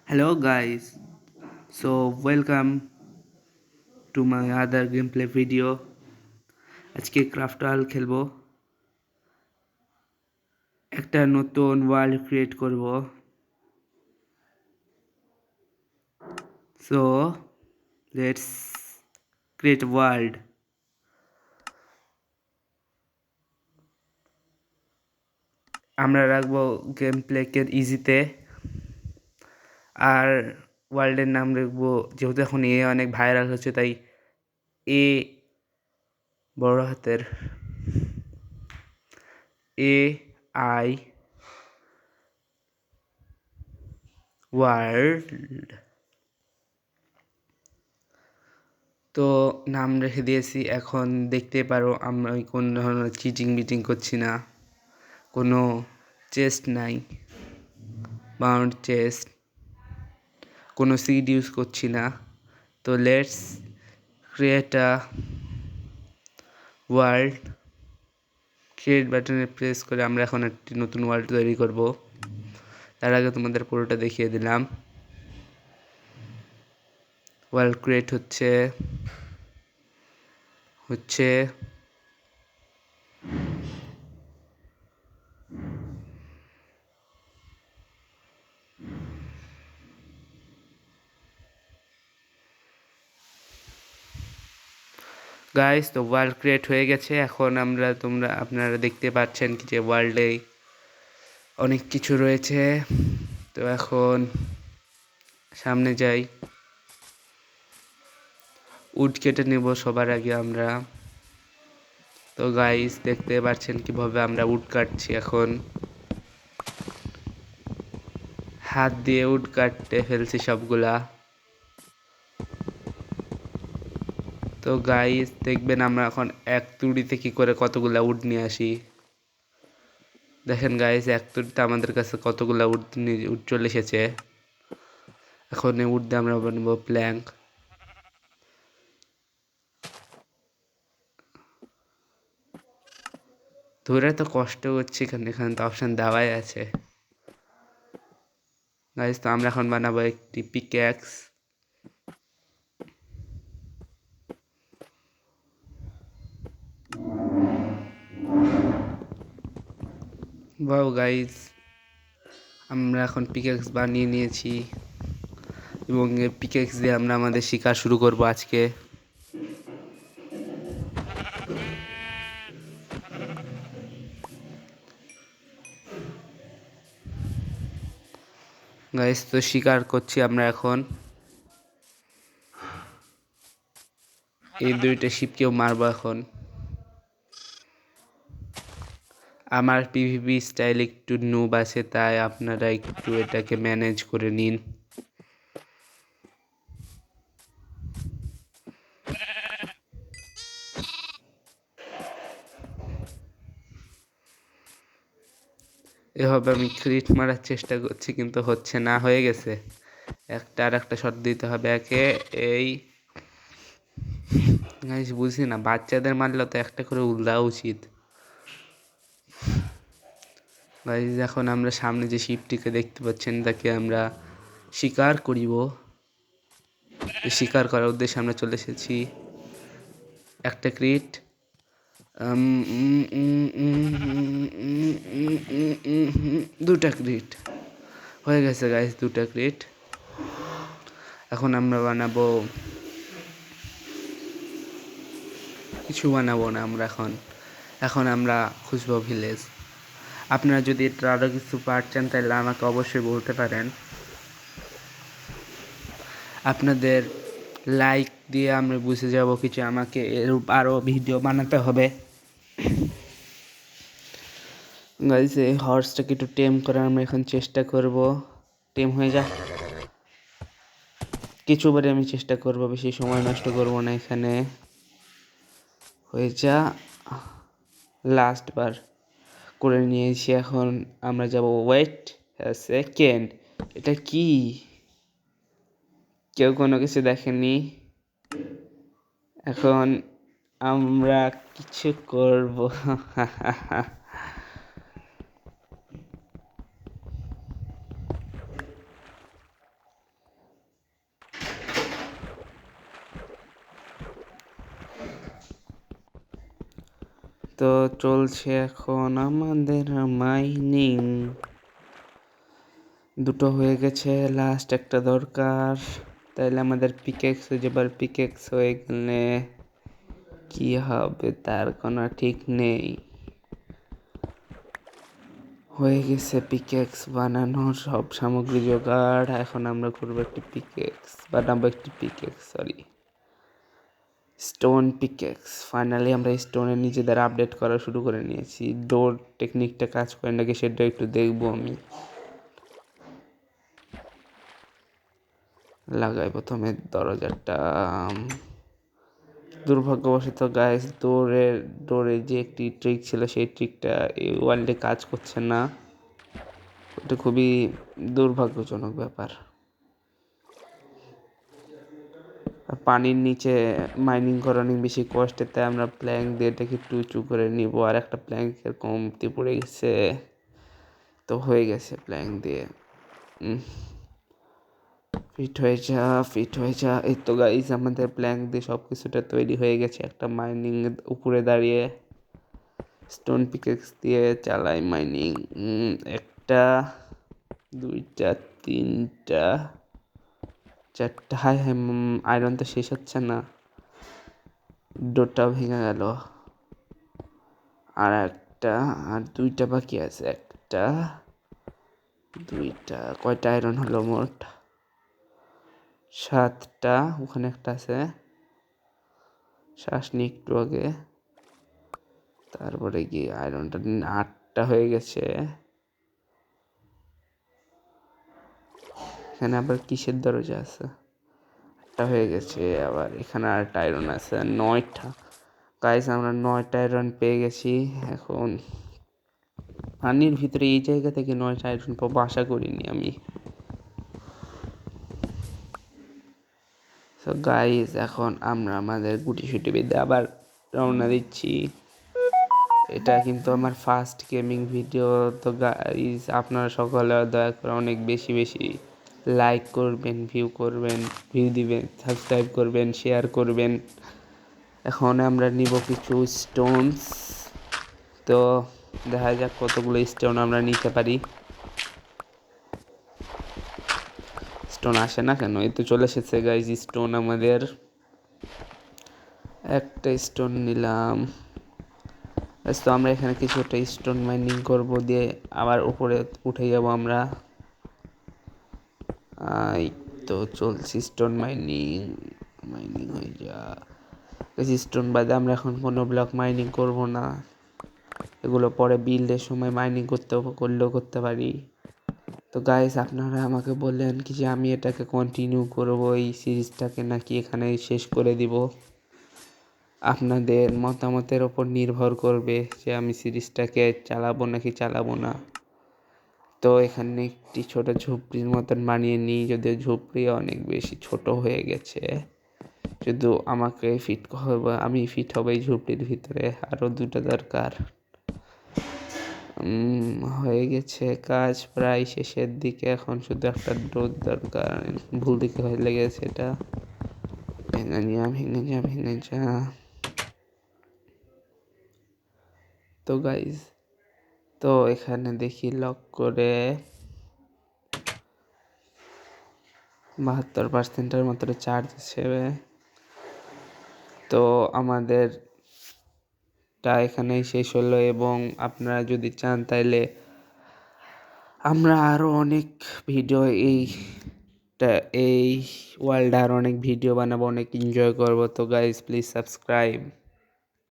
Hello guys, so welcome to my other gameplay video. আজকে ক্রাফটাল খেলবো, একটা নতুন ওয়ার্ল্ড ক্রিয়েট করব। So let's create a world. আমরা রাখবো গেমপ্লেকে ইজিতে, আর ওয়ার্ল্ডের নাম রাখবো, যেহেতু এখন অনেক ভাইরাল হচ্ছে তাই এ বড় হাতের AI ওয়ার্ল্ড। তো নাম রেখে দিয়েছি। এখন দেখতে পারো আমরা কোন ধরনের চিটিং করছি না, কোনো চেস্ট নাই, বাউন্ড চেস্ট, কোনো সিড ইউজ করছি না। তো let's create a world. Create বাটনে প্রেস করে আমরা এখন একটি নতুন ওয়ার্ল্ড তৈরি করব। তার আগে তোমাদের পুরোটা দেখিয়ে দিলাম। ওয়ার্ল্ড ক্রিয়েট হচ্ছে গাইস। তো ওয়ার্ল্ড ক্রিয়েট হয়ে গেছে। এখন আপনারা দেখতে পাচ্ছেন কি যে ওয়ার্ল্ডে অনেক কিছু রয়েছে। তো এখন সামনে যাই, উড কেটে নেব সবার আগে আমরা। তো গাইস দেখতে পাচ্ছেন কিভাবে আমরা উড কাটছি। এখন হাত দিয়ে উড কাটতে ফেলছি সবগুলা। তো গাইস দেখবেন আমরা এখন এক তুড়িতে কি করে কতগুলা উড নিয়ে আসি। দেখেন গাইস, এক তুড়িতে আমাদের কাছে কতগুলা উড চলে এসেছে। এখন এই উড দিয়ে আমরা বানাবো প্ল্যাঙ্ক। ধরে তো কষ্ট হচ্ছে, এখানে তো অপশন দেওয়াই আছে গাইস। তো আমরা এখন বানাবো একটি পিক্যাক্স। ওয়াও গাইস, আমরা এখন পিক্যাক্স বানিয়ে নিয়েছি এবং এই পিক্যাক্স দিয়ে আমরা আমাদের শিকার শুরু করব আজকে। গাইস তো শিকার করছি আমরা এখন। এই দুইটা শিপকেও মারবো এখন। আমার পিভিপি স্টাইল একটু নুব আছে, তাই আপনারা একটু এটাকে ম্যানেজ করে নিন। এভাবে আমি ক্রিট মারার চেষ্টা করছি কিন্তু হচ্ছে না, হয়ে গেছে। আর একটা শট দিতে হবে একে। এই গাইস বুঝি না, বাচ্চাদের মারলে তো একটা করে দেওয়া উচিত। গাইস এখন আমরা সামনে যে শিপটিকে দেখতে পাচ্ছেন তাকে আমরা শিকার করিব। শিকার করার উদ্দেশ্যে আমরা চলে এসেছি। একটা ক্রিট, দুটা ক্রিট হয়ে গেছে গাইস, দুটা ক্রিট। এখন আমরা বানাবো, কিছু বানাবো না আমরা এখন আমরা খুঁজবো ভিলেজ। আপনারা যদি এটা আরও কিছু পার্ট চান তাহলে আমাকে অবশ্যই বলতে পারেন। আপনাদের লাইক দিয়ে আমরা বুঝে যাব কিছু আমাকে এরূপ আরও ভিডিও বানাতে হবে। গাইস এই হর্সটাকে একটু টেম করার আমরা এখন চেষ্টা করব। টেম হয়ে যা, কিছুবারে আমি চেষ্টা করব, বেশি সময় নষ্ট করব না এখানে। হয়ে যা, লাস্ট বার করে নিয়েছি। এখন আমরা যাব, ওয়েট সেকেন্ড, এটা কি? কেউ কোনো কিছু দেখেনি। এখন আমরা কিছু করব। তো চলছে এখন আমাদের মাইনিং। দুটো হয়ে গেছে, লাস্ট একটা দরকার, তাইলে আমাদের পিকেক্স হয়ে যাবে। আর পিকেক্স হয়ে গেলে কি হবে তার কোনো ঠিক নেই। হয়ে গেছে পিকেক্স বানানোর সব সামগ্রী জোগাড়। এখন আমরা করবো একটি পিকেক্স, বানাবো একটি pickaxe, sorry stone pickaxe. Finally আমরা স্টোনের নিজেদের আপডেট করা শুরু করে নিয়েছি। ডোর টেকনিকটা কাজ করে নাকি সেটা একটু দেখবো আমি। লাগাই প্রথমে দরজাটা। দুর্ভাগ্যবশত গাইস ডোরে যে একটি ট্রিক ছিল সেই ট্রিকটা এই ওয়ার্ল্ডে কাজ করছে না। এটা খুবই দুর্ভাগ্যজনক ব্যাপার। পানির নিচে মাইনিং করা অনেক বেশি কষ্টের, তাই আমরা প্ল্যাঙ্ক দিয়ে এটাকে একটু উঁচু করে নিব। আর একটা প্ল্যাঙ্কের কমতি পড়ে গেছে, তো হয়ে গেছে প্ল্যাঙ্ক দিয়ে। ফিট হয়ে যা। এই তো গাইস আমাদের প্ল্যাঙ্ক দিয়ে সব কিছুটা তৈরি হয়ে গেছে। একটা মাইনিং উপরে দাঁড়িয়ে স্টোন পিকেক্স দিয়ে চালাই মাইনিং। একটা, দুইটা, তিনটা, চারটা। হায় হায়, আয়রন তো শেষ হচ্ছে না। ডোরটাও ভেঙে গেল। আর একটা, আর দুইটা বাকি আছে। একটা, দুইটা, কয়টা আয়রন হলো মোট? 7টা। ওখানে একটা আছে, শ্বাস নিই একটু আগে। তারপরে কি আয়রনটা 8টা হয়ে গেছে। এখানে আবার কিসের দরজা আছে? 8টা হয়ে গেছে। আবার এখানে আরেকটা আয়রন আছে, 9টা। গাইস আমরা 9টা আয়রন পেয়ে গেছি। এখন পানির ভিতরে এই জায়গা থেকে 9টা আয়রন পাবো আশা করিনি আমি। সো গাইস এখন আমরা আমাদের গুটি সুটি বেঁধে আবার রওনা দিচ্ছি। এটা কিন্তু আমার ফার্স্ট গেমিং ভিডিও। তো গাইস আপনারা সকলে দয়া করে অনেক বেশি বেশি লাইক করবেন, ভিউ দিবেন, সাবস্ক্রাইব করবেন, শেয়ার করবেন। এখন আমরা নিব কিছু স্টোনস। তো দেখা যাক কতগুলো স্টোন আমরা নিতে পারি। স্টোন আসে না কেন? এই তো চলে এসেছে গাইস স্টোন আমাদের। একটা স্টোন নিলাম। তো আমরা এখানে কিছুটা স্টোন মাইনিং করব, দিয়ে আবার উপরে উঠে যাব আমরা। এই তো চলছে স্টোন মাইনিং হয়ে যা। স্টোন বাদে আমরা এখন কোনো ব্লক মাইনিং করব না। এগুলো পরে বিল্ডের সময় মাইনিং করলেও করতে পারি। তো গাইস আপনারা আমাকে বললেন কি যে আমি এটাকে কন্টিনিউ করবো এই সিরিজটাকে, নাকি এখানে শেষ করে দিব। আপনাদের মতামতের ওপর নির্ভর করবে যে আমি সিরিজটাকে চালাবো নাকি চালাবো না। তো এখানে একটি ছোট ঝুপড়ির মতন বানিয়ে নিই, যদিও ঝুপড়ি অনেক বেশি ছোট হয়ে গেছে। শুধু আমাকে আমি ফিট হবো এই ঝুপড়ির ভিতরে। আরও 2টা দরকার। হয়ে গেছে কাজ প্রায় শেষের দিকে। এখন শুধু একটা ডোর দরকার। ভুল দিকে হয়ে লেগেছে এটা। ভেঙে যা। তো গাইজ, তো এখানে দেখি লক করে 72%-এর মতো চার্জ আছে। তো আমাদেরটা এখানেই শেষ হলো। এবং আপনারা যদি চান তাইলে আমরা আরও অনেক ভিডিও এই ওয়ার্ল্ডে আরও অনেক ভিডিও বানাবো, অনেক এনজয় করবো। তো গাইজ প্লিজ সাবস্ক্রাইব।